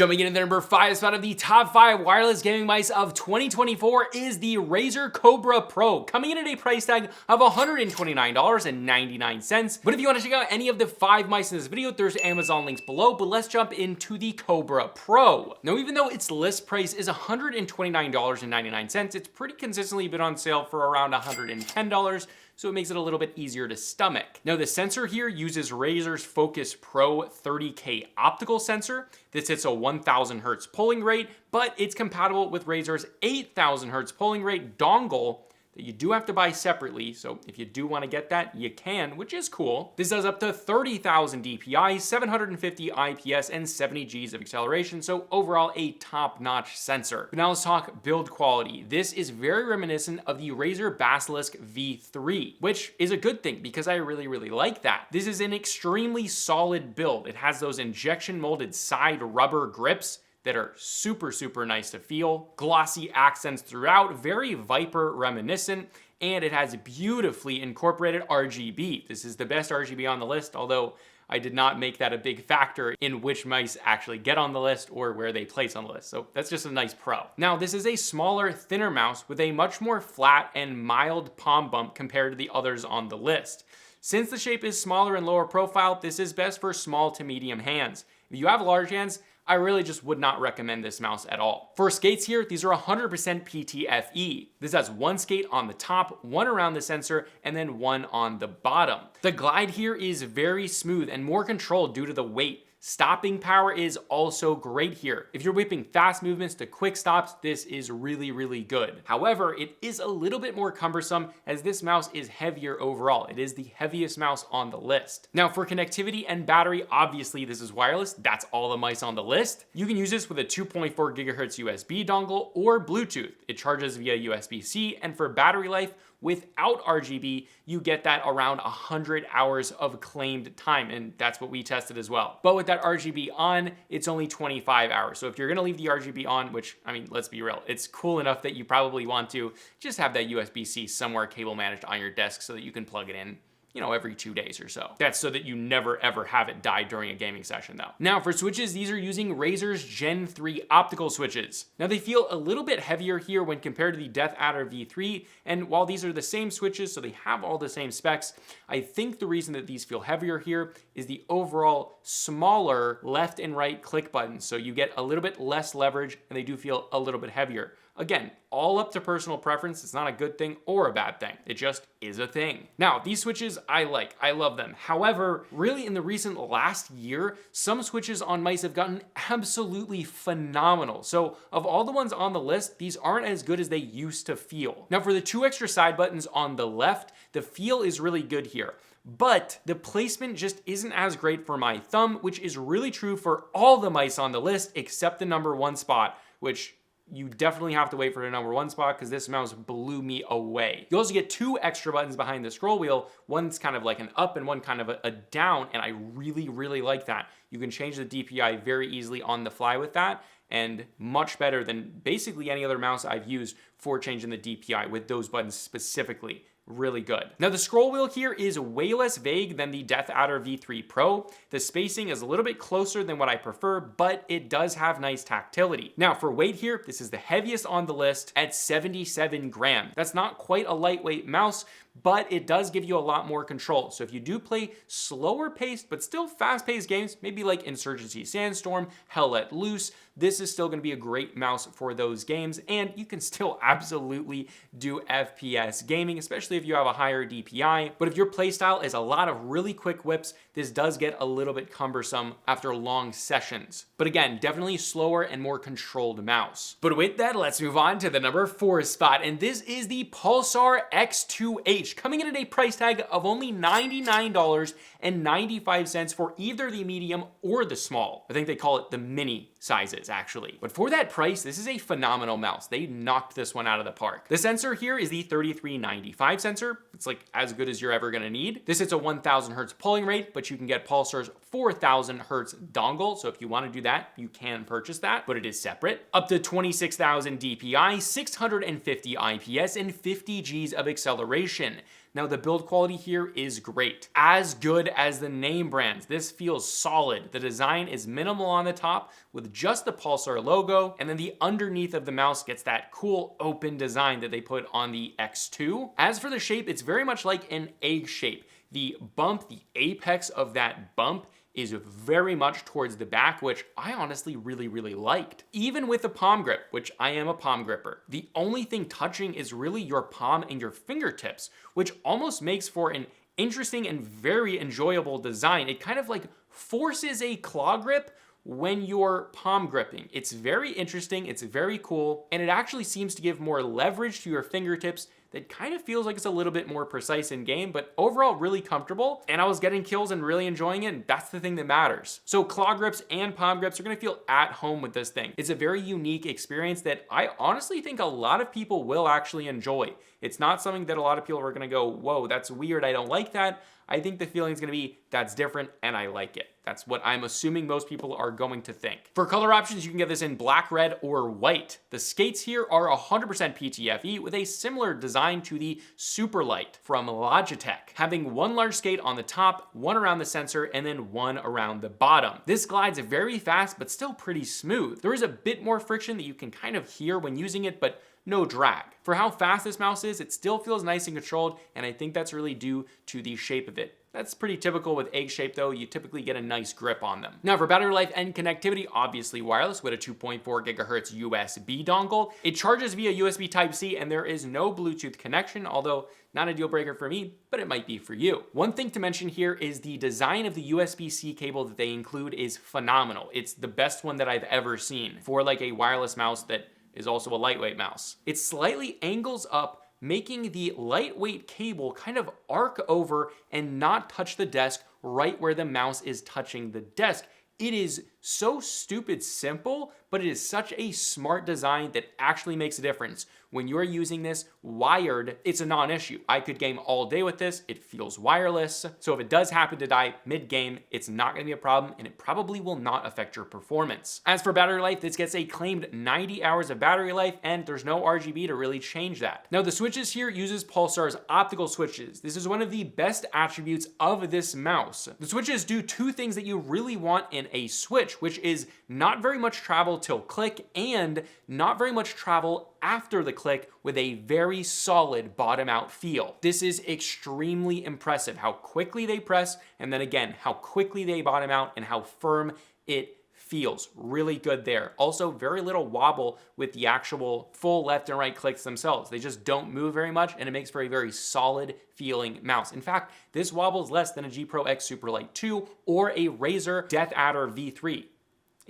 Jumping into the number 5 spot of the top 5 wireless gaming mice of 2024 is the Razer Cobra Pro, coming in at a price tag of $129.99. But if you want to check out any of the 5 mice in this video, there's Amazon links below, but let's jump into the Cobra Pro. Now, even though its list price is $129.99, it's pretty consistently been on sale for around $110, so it makes it a little bit easier to stomach. Now, the sensor here uses Razer's Focus Pro 30K optical sensor. This hits a 1000 hertz polling rate, but it's compatible with Razer's 8000 hertz polling rate dongle that you do have to buy separately, so if you do want to get that, you can, which is cool. This does up to 30,000 DPI, 750 IPS, and 70 Gs of acceleration, so overall a top-notch sensor. But now let's talk build quality. This is very reminiscent of the Razer Basilisk V3, which is a good thing because I really like that. This is an extremely solid build. It has those injection molded side rubber grips that are super nice to feel. Glossy accents throughout, very Viper reminiscent, and it has beautifully incorporated RGB. This is the best RGB on the list, although I did not make that a big factor in which mice actually get on the list or where they place on the list. So that's just a nice pro. Now, this is a smaller, thinner mouse with a much more flat and mild palm bump compared to the others on the list. Since the shape is smaller and lower profile, this is best for small to medium hands. If you have large hands, I really just would not recommend this mouse at all. For skates here, these are 100% PTFE. This has one skate on the top, one around the sensor, and then one on the bottom. The glide here is very smooth and more controlled due to the weight. Stopping power is also great here. If you're whipping fast movements to quick stops, this is really good. However, it is a little bit more cumbersome as this mouse is heavier overall. It is the heaviest mouse on the list. Now, for connectivity and battery, obviously this is wireless. That's all the mice on the list. You can use this with a 2.4 gigahertz USB dongle or Bluetooth. It charges via USB-C, and for battery life, without RGB, you get that around 100 hours of claimed time, and that's what we tested as well. But with that RGB on, it's only 25 hours. So if you're gonna leave the RGB on, which, I mean, let's be real, it's cool enough that you probably want to just have that USB-C somewhere cable managed on your desk so that you can plug it in, you know, every 2 days or so. That's so that you never ever have it die during a gaming session though. Now for switches, these are using Razer's Gen 3 optical switches. Now they feel a little bit heavier here when compared to the DeathAdder V3, and while these are the same switches, so they have all the same specs, I think the reason that these feel heavier here is the overall smaller left and right click buttons, so you get a little bit less leverage and they do feel a little bit heavier. Again, all up to personal preference. It's not a good thing or a bad thing. It just is a thing. Now, these switches I like. I love them. However, really in the recent last year, some switches on mice have gotten absolutely phenomenal. So of all the ones on the list, these aren't as good as they used to feel. Now, for the 2 extra side buttons on the left, the feel is really good here. But the placement just isn't as great for my thumb, which is really true for all the mice on the list except the number 1 spot, which you definitely have to wait for the number 1 spot because this mouse blew me away. You also get 2 extra buttons behind the scroll wheel. One's kind of like an up and one kind of a down, and I really like that. You can change the DPI very easily on the fly with that, and much better than basically any other mouse I've used for changing the DPI with those buttons specifically. Really good. Now the scroll wheel here is way less vague than the DeathAdder V3 Pro. The spacing is a little bit closer than what I prefer, but it does have nice tactility. Now for weight here, this is the heaviest on the list at 77 grams. That's not quite a lightweight mouse, but it does give you a lot more control. So if you do play slower paced, but still fast paced games, maybe like Insurgency Sandstorm, Hell Let Loose, this is still gonna be a great mouse for those games, and you can still absolutely do FPS gaming, especially if you have a higher DPI. But if your playstyle is a lot of really quick whips, this does get a little bit cumbersome after long sessions. But again, definitely slower and more controlled mouse. But with that, let's move on to the number 4 spot, and this is the Pulsar X2H, coming in at a price tag of only $99.95 for either the medium or the small. I think they call it the mini sizes actually. But for that price, this is a phenomenal mouse. They knocked this one out of the park. The sensor here is the 3395 sensor. It's like as good as you're ever gonna need. This hits a 1000 hertz polling rate, but you can get Pulsar's 4000 hertz dongle. So if you wanna do that, you can purchase that, but it is separate. Up to 26,000 DPI, 650 IPS, and 50 Gs of acceleration. acceleration. Now the build quality here is great. As good as the name brands. This feels solid. The design is minimal on the top with just the Pulsar logo, and then the underneath of the mouse gets that cool open design that they put on the X2. As for the shape, it's very much like an egg shape. The bump, the apex of that bump is very much towards the back, which I honestly really liked. Even with the palm grip, which I am a palm gripper, the only thing touching is really your palm and your fingertips, which almost makes for an interesting and very enjoyable design. It kind of like forces a claw grip when you're palm gripping. It's very interesting, it's very cool, and it actually seems to give more leverage to your fingertips that kind of feels like it's a little bit more precise in game, but overall really comfortable. And I was getting kills and really enjoying it, and that's the thing that matters. So claw grips and palm grips are gonna feel at home with this thing. It's a very unique experience that I honestly think a lot of people will actually enjoy. It's not something that a lot of people are gonna go, whoa, that's weird, I don't like that. I think the feeling is gonna be, that's different and I like it. That's what I'm assuming most people are going to think. For color options, you can get this in black, red, or white. The skates here are 100% PTFE with a similar design to the Superlight from Logitech, having one large skate on the top, one around the sensor, and then one around the bottom. This glides very fast, but still pretty smooth. There is a bit more friction that you can kind of hear when using it, but no drag. For how fast this mouse is, it still feels nice and controlled, and I think that's really due to the shape of it. That's pretty typical with egg shape though, you typically get a nice grip on them. Now for battery life and connectivity, obviously wireless with a 2.4 gigahertz USB dongle. It charges via USB Type-C and there is no Bluetooth connection, although not a deal breaker for me, but it might be for you. One thing to mention here is the design of the USB-C cable that they include is phenomenal. It's the best one that I've ever seen for like a wireless mouse that is also a lightweight mouse. It slightly angles up, making the lightweight cable kind of arc over and not touch the desk right where the mouse is touching the desk. It is so stupid simple, but it is such a smart design that actually makes a difference. When you're using this wired, it's a non-issue. I could game all day with this. It feels wireless. So if it does happen to die mid-game, it's not gonna be a problem and it probably will not affect your performance. As for battery life, this gets a claimed 90 hours of battery life and there's no RGB to really change that. Now the switches here uses Pulsar's optical switches. This is one of the best attributes of this mouse. The switches do two things that you really want in a switch, which is not very much travel till click and not very much travel after the click with a very solid bottom out feel. This is extremely impressive how quickly they press and then again how quickly they bottom out and how firm it feels. Really good there. Also very little wobble with the actual full left and right clicks themselves. They just don't move very much and it makes for a very solid feeling mouse. In fact, this wobbles less than a G Pro X Superlight 2 or a Razer DeathAdder V3.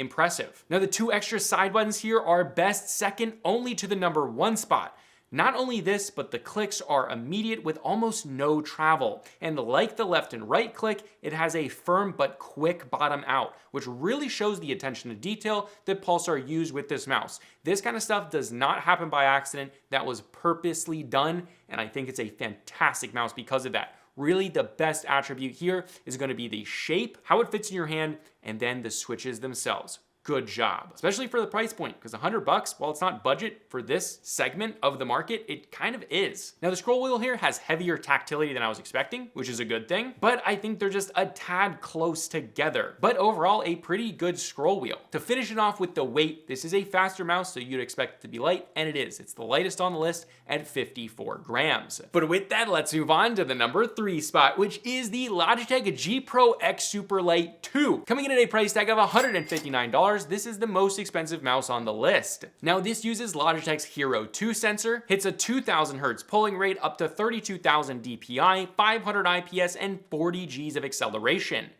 Impressive. Now the two extra side buttons here are best second only to the number 1 spot. Not only this, but the clicks are immediate with almost no travel. And like the left and right click, it has a firm but quick bottom out, which really shows the attention to detail that Pulsar used with this mouse. This kind of stuff does not happen by accident. That was purposely done, and I think it's a fantastic mouse because of that. Really, the best attribute here is going to be the shape, how it fits in your hand, and then the switches themselves. Good job, especially for the price point, because $100, while it's not budget for this segment of the market, it kind of is. Now the scroll wheel here has heavier tactility than I was expecting, which is a good thing, but I think they're just a tad close together. But overall, a pretty good scroll wheel. To finish it off with the weight, this is a faster mouse, so you'd expect it to be light, and it is. It's the lightest on the list at 54 grams. But with that, let's move on to the number 3 spot, which is the Logitech G Pro X Superlight 2. Coming in at a price tag of $159, this is the most expensive mouse on the list. Now this uses Logitech's Hero 2 sensor, hits a 2000 Hertz polling rate up to 32,000 DPI, 500 IPS, and 40 Gs of acceleration.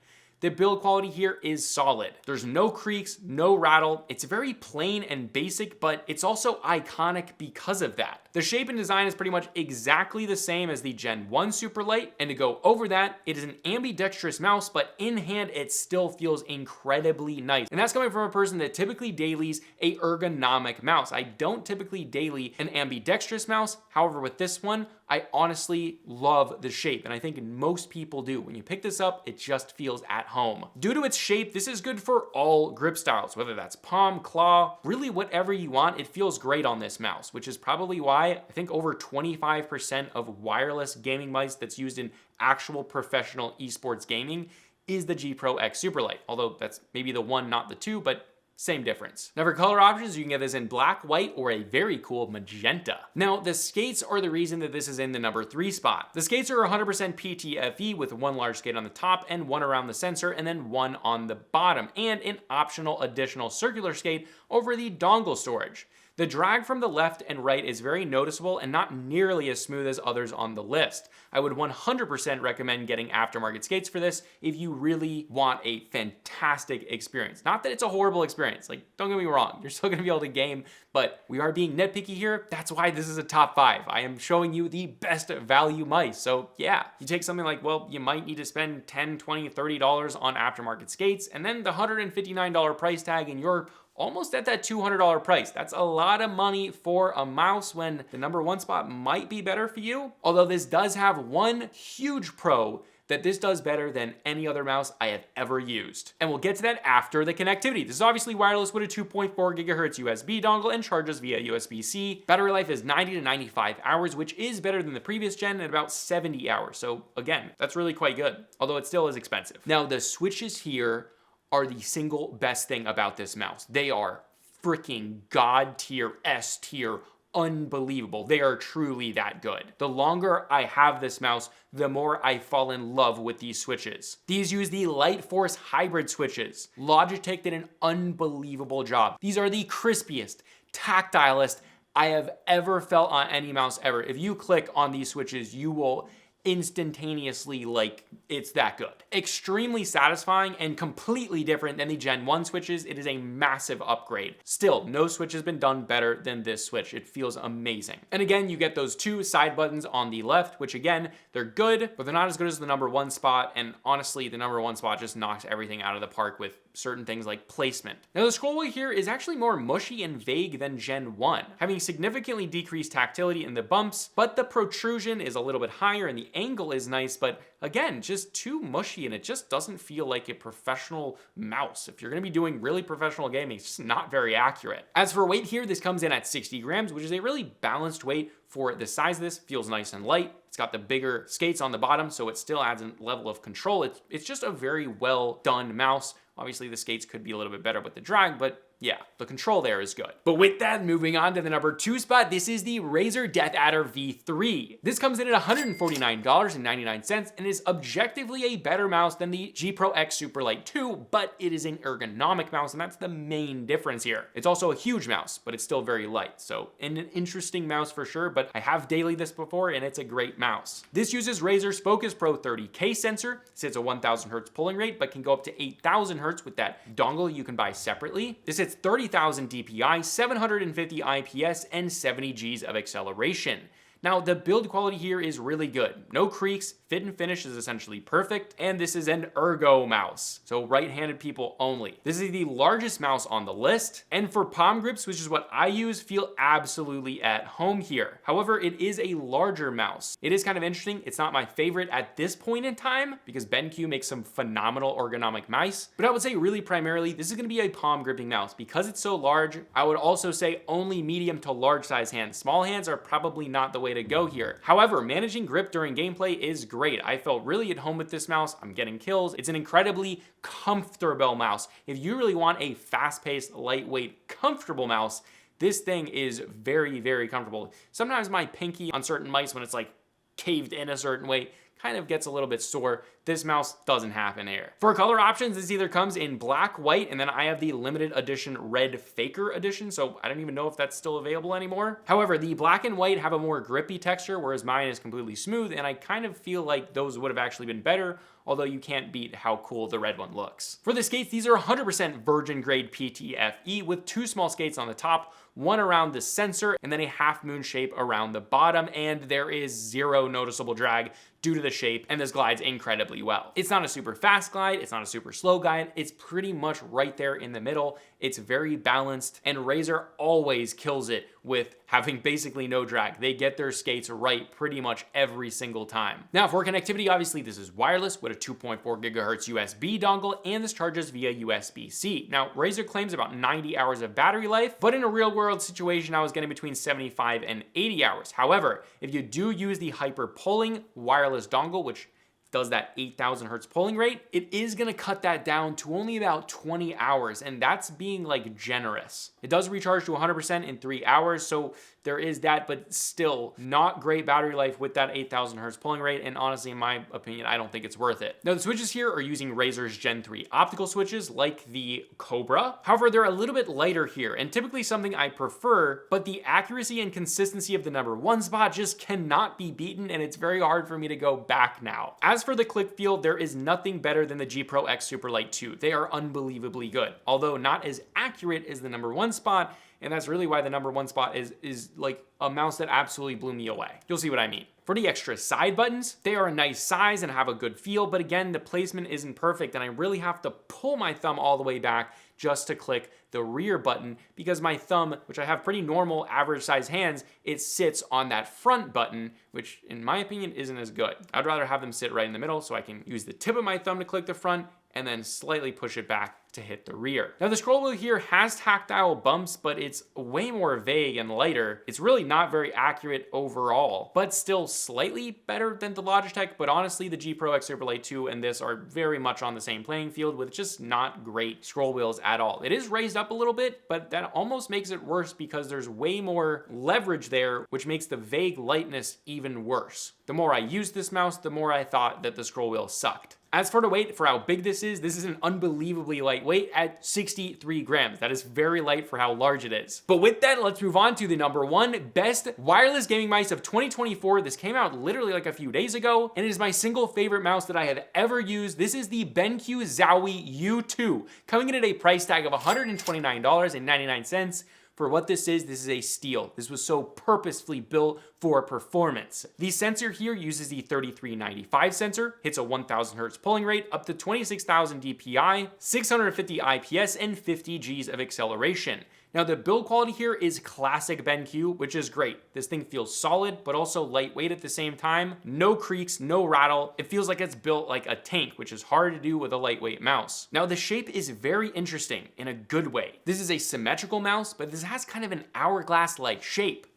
The build quality here is solid. There's no creaks, no rattle. It's very plain and basic, but it's also iconic because of that. The shape and design is pretty much exactly the same as the Gen 1 Superlight, and to go over that, it is an ambidextrous mouse, but in hand, it still feels incredibly nice. And that's coming from a person that typically dailies a ergonomic mouse. I don't typically daily an ambidextrous mouse. However, with this one, I honestly love the shape, and I think most people do. When you pick this up, it just feels at home. Due to its shape, this is good for all grip styles, whether that's palm, claw, really whatever you want. It feels great on this mouse, which is probably why I think over 25% of wireless gaming mice that's used in actual professional esports gaming is the G Pro X Superlight, although that's maybe the one, not the two, but same difference. Now for color options, you can get this in black, white, or a very cool magenta. Now the skates are the reason that this is in the number 3 spot. The skates are 100% PTFE with one large skate on the top and one around the sensor and then one on the bottom, and an optional additional circular skate over the dongle storage. The drag from the left and right is very noticeable and not nearly as smooth as others on the list. I would 100% recommend getting aftermarket skates for this if you really want a fantastic experience. Not that it's a horrible experience, like don't get me wrong, you're still gonna be able to game, but we are being nitpicky here. That's why this is a top 5. I am showing you the best value mice. So yeah, you take something like, well, you might need to spend $10, $20, $30 on aftermarket skates, and then the $159 price tag, and you're almost at that $200 price. That's a lot of money for a mouse when the number 1 spot might be better for you. Although this does have one huge pro that this does better than any other mouse I have ever used. And we'll get to that after the connectivity. This is obviously wireless with a 2.4 gigahertz USB dongle and charges via USB-C. Battery life is 90 to 95 hours, which is better than the previous gen at about 70 hours. So again, that's really quite good, although it still is expensive. Now the switches here are the single best thing about this mouse. They are freaking God tier, S tier, unbelievable. They are truly that good. The longer I have this mouse, the more I fall in love with these switches. These use the Light Force hybrid switches. Logitech did an unbelievable job. These are the crispiest, tactilest I have ever felt on any mouse ever. If you click on these switches, you will instantaneously, like, it's that good. Extremely satisfying and completely different than the Gen 1 switches. It is a massive upgrade. Still, no switch has been done better than this switch. It feels amazing. And again, you get those 2 side buttons on the left, which again, they're good, but they're not as good as the number 1 spot. And honestly, the number 1 spot just knocks everything out of the park with certain things like placement. Now the scroll wheel here is actually more mushy and vague than Gen 1, having significantly decreased tactility in the bumps, but the protrusion is a little bit higher and the angle is nice, but again, just too mushy, and it just doesn't feel like a professional mouse. If you're gonna be doing really professional gaming, it's just not very accurate. As for weight here, this comes in at 60 grams, which is a really balanced weight for the size of this. Feels nice and light. It's got the bigger skates on the bottom, so it still adds a level of control. It's just a very well done mouse. Obviously, the skates could be a little bit better with the drag, but yeah, the control there is good. But with that, moving on to the number 2 spot, this is the Razer DeathAdder V3. This comes in at $149.99 and is objectively a better mouse than the G Pro X Superlight 2, but it is an ergonomic mouse, and that's the main difference here. It's also a huge mouse, but it's still very light, so an interesting mouse for sure, but I have dailied this before, and it's a great mouse. This uses Razer's Focus Pro 30K sensor. It sits a 1000 hertz pulling rate, but can go up to 8000 hertz with that dongle you can buy separately. This hits 30,000 DPI, 750 IPS, and 70 Gs of acceleration. Now, the build quality here is really good. No creaks, fit and finish is essentially perfect, and this is an ergo mouse, so right-handed people only. This is the largest mouse on the list, and for palm grips, which is what I use, feel absolutely at home here. However, it is a larger mouse. It is kind of interesting. It's not my favorite at this point in time, because BenQ makes some phenomenal ergonomic mice, but I would say really primarily, this is gonna be a palm gripping mouse. Because it's so large, I would also say only medium to large size hands. Small hands are probably not the way to go here. However, managing grip during gameplay is great. I felt really at home with this mouse. I'm getting kills. It's an incredibly comfortable mouse. If you really want a fast-paced, lightweight, comfortable mouse, this thing is very, very comfortable. Sometimes my pinky on certain mice, when it's like caved in a certain way, kind of gets a little bit sore. This mouse doesn't happen here. For color options, this either comes in black, white, and then I have the limited edition red faker edition, so I don't even know if that's still available anymore. However, the black and white have a more grippy texture, whereas mine is completely smooth, and I kind of feel like those would have actually been better, although you can't beat how cool the red one looks. For the skates, these are 100% virgin grade PTFE with 2 small skates on the top, one around the sensor, and then a half moon shape around the bottom, and there is 0 noticeable drag due to the shape, and this glides incredibly well. It's not a super fast glide, it's not a super slow glide, it's pretty much right there in the middle. It's very balanced, and Razer always kills it with having basically no drag. They get their skates right pretty much every single time. Now for connectivity, obviously this is wireless with a 2.4 gigahertz USB dongle, and this charges via USB-C. Now Razer claims about 90 hours of battery life, but in a real world situation, I was getting between 75 and 80 hours. However, if you do use the hyper polling wireless dongle, which does that 8,000 hertz polling rate, it is gonna cut that down to only about 20 hours, and that's being like generous. It does recharge to 100% in 3 hours, so there is that, but still not great battery life with that 8,000 hertz polling rate, and honestly, in my opinion, I don't think it's worth it. Now, the switches here are using Razer's Gen 3 optical switches like the Cobra. However, they're a little bit lighter here, and typically something I prefer, but the accuracy and consistency of the #1 spot just cannot be beaten, and it's very hard for me to go back now. As for the click feel, there is nothing better than the G Pro X Superlight 2. They are unbelievably good, although not as accurate as the #1 spot, and that's really why the #1 spot is like a mouse that absolutely blew me away. You'll see what I mean. For the extra side buttons, they are a nice size and have a good feel, but again, the placement isn't perfect, and I really have to pull my thumb all the way back just to click the rear button, because my thumb, which I have pretty normal average size hands, it sits on that front button, which in my opinion isn't as good. I'd rather have them sit right in the middle so I can use the tip of my thumb to click the front and then slightly push it back to hit the rear. Now the scroll wheel here has tactile bumps, but it's way more vague and lighter. It's really not very accurate overall, but still slightly better than the Logitech. But honestly, the G Pro X Superlight 2 and this are very much on the same playing field with just not great scroll wheels at all. It is raised up a little bit, but that almost makes it worse because there's way more leverage there, which makes the vague lightness even worse. The more I used this mouse, the more I thought that the scroll wheel sucked. As for the weight, for how big this is an unbelievably light weight at 63 grams. That is very light for how large it is. But with that, let's move on to the #1 best wireless gaming mice of 2024. This came out literally like a few days ago, and it is my single favorite mouse that I have ever used. This is the BenQ Zowie U2, coming in at a price tag of $129.99. For what this is a steal. This was so purposefully built for performance. The sensor here uses the 3395 sensor, hits a 1000 hertz polling rate, up to 26,000 DPI, 650 IPS, and 50 Gs of acceleration. Now the build quality here is classic BenQ, which is great. This thing feels solid, but also lightweight at the same time. No creaks, no rattle. It feels like it's built like a tank, which is hard to do with a lightweight mouse. Now the shape is very interesting in a good way. This is a symmetrical mouse, but this has kind of an hourglass-like shape.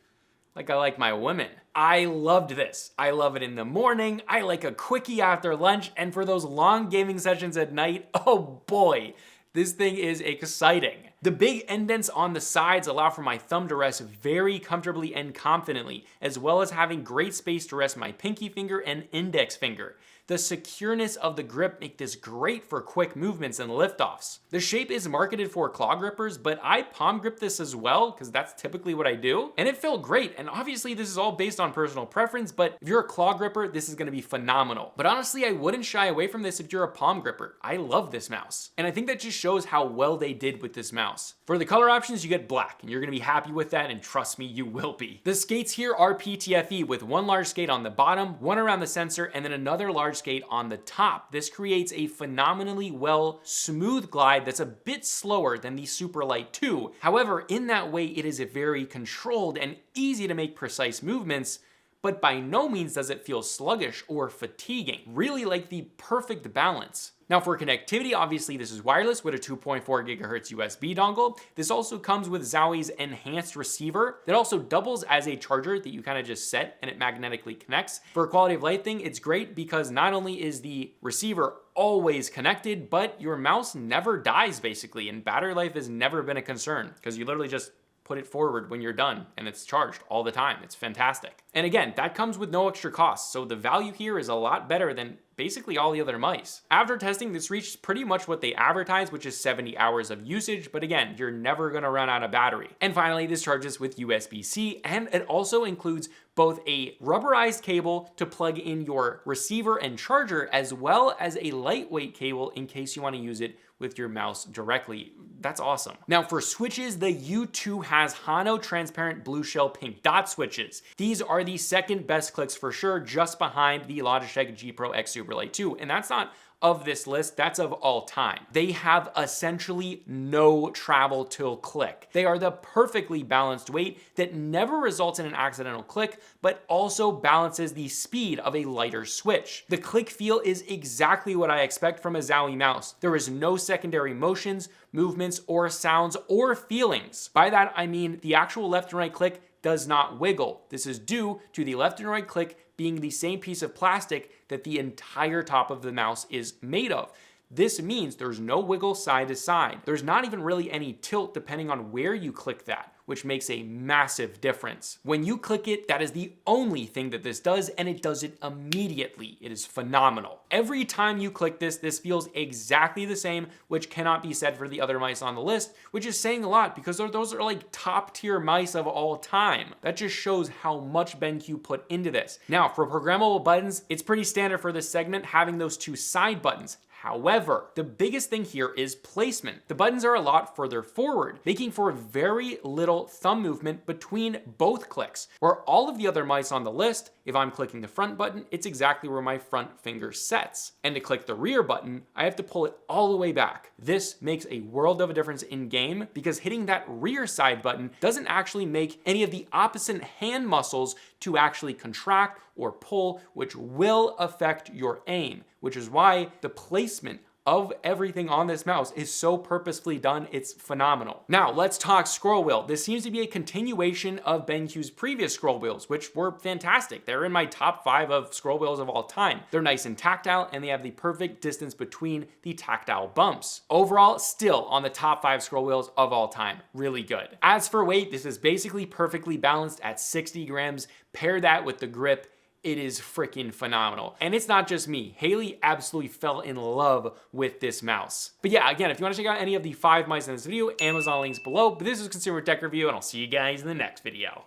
Like I like my women. I loved this. I love it in the morning. I like a quickie after lunch, and for those long gaming sessions at night, oh boy, this thing is exciting. The big indents on the sides allow for my thumb to rest very comfortably and confidently, as well as having great space to rest my pinky finger and index finger. The secureness of the grip make this great for quick movements and liftoffs. The shape is marketed for claw grippers, but I palm grip this as well, because that's typically what I do, and it felt great. And obviously this is all based on personal preference, but if you're a claw gripper, this is gonna be phenomenal. But honestly, I wouldn't shy away from this if you're a palm gripper. I love this mouse. And I think that just shows how well they did with this mouse. For the color options, you get black, and you're gonna be happy with that, and trust me, you will be. The skates here are PTFE with one large skate on the bottom, one around the sensor, and then another large skate on the top. This creates a phenomenally well smooth glide that's a bit slower than the Superlight 2. However, in that way, it is very controlled and easy to make precise movements, but by no means does it feel sluggish or fatiguing. Really like the perfect balance. Now for connectivity, obviously this is wireless with a 2.4 gigahertz USB dongle. This also comes with Zowie's enhanced receiver that also doubles as a charger that you kind of just set and it magnetically connects. For a quality of life thing, it's great because not only is the receiver always connected, but your mouse never dies basically, and battery life has never been a concern because you literally just put it forward when you're done and it's charged all the time. It's fantastic. And again, that comes with no extra cost. So the value here is a lot better than basically all the other mice. After testing, this reached pretty much what they advertise, which is 70 hours of usage. But again, you're never gonna run out of battery. And finally, this charges with USB-C, and it also includes both a rubberized cable to plug in your receiver and charger, as well as a lightweight cable in case you wanna use it with your mouse directly. That's awesome. Now for switches, the U2 has Hano transparent blue shell pink dot switches. These are the second best clicks for sure, just behind the Logitech G Pro X Superlight 2. And that's not of this list, that's of all time. They have essentially no travel till click. They are the perfectly balanced weight that never results in an accidental click, but also balances the speed of a lighter switch. The click feel is exactly what I expect from a Zowie mouse. There is no secondary motions, movements, or sounds, or feelings. By that, I mean the actual left and right click does not wiggle. This is due to the left and right click being the same piece of plastic that the entire top of the mouse is made of. This means there's no wiggle side to side. There's not even really any tilt depending on where you click that, which makes a massive difference. When you click it, that is the only thing that this does, and it does it immediately. It is phenomenal. Every time you click this, this feels exactly the same, which cannot be said for the other mice on the list, which is saying a lot because those are like top tier mice of all time. That just shows how much BenQ put into this. Now, for programmable buttons, it's pretty standard for this segment having those two side buttons. However, the biggest thing here is placement. The buttons are a lot further forward, making for very little thumb movement between both clicks, where all of the other mice on the list, if I'm clicking the front button, it's exactly where my front finger sets. And to click the rear button, I have to pull it all the way back. This makes a world of a difference in game because hitting that rear side button doesn't actually make any of the opposite hand muscles to actually contract or pull, which will affect your aim, which is why the placement of everything on this mouse is so purposefully done. It's phenomenal. Now let's talk scroll wheel. This seems to be a continuation of BenQ's previous scroll wheels, which were fantastic. They're in my top 5 of scroll wheels of all time. They're nice and tactile, and they have the perfect distance between the tactile bumps. Overall, still on the top 5 scroll wheels of all time. Really good. As for weight, this is basically perfectly balanced at 60 grams. Pair that with the grip, it is freaking phenomenal. And it's not just me. Haley absolutely fell in love with this mouse. But yeah, again, if you want to check out any of the 5 mice in this video, Amazon links below. But this is Consumer Tech Review, and I'll see you guys in the next video.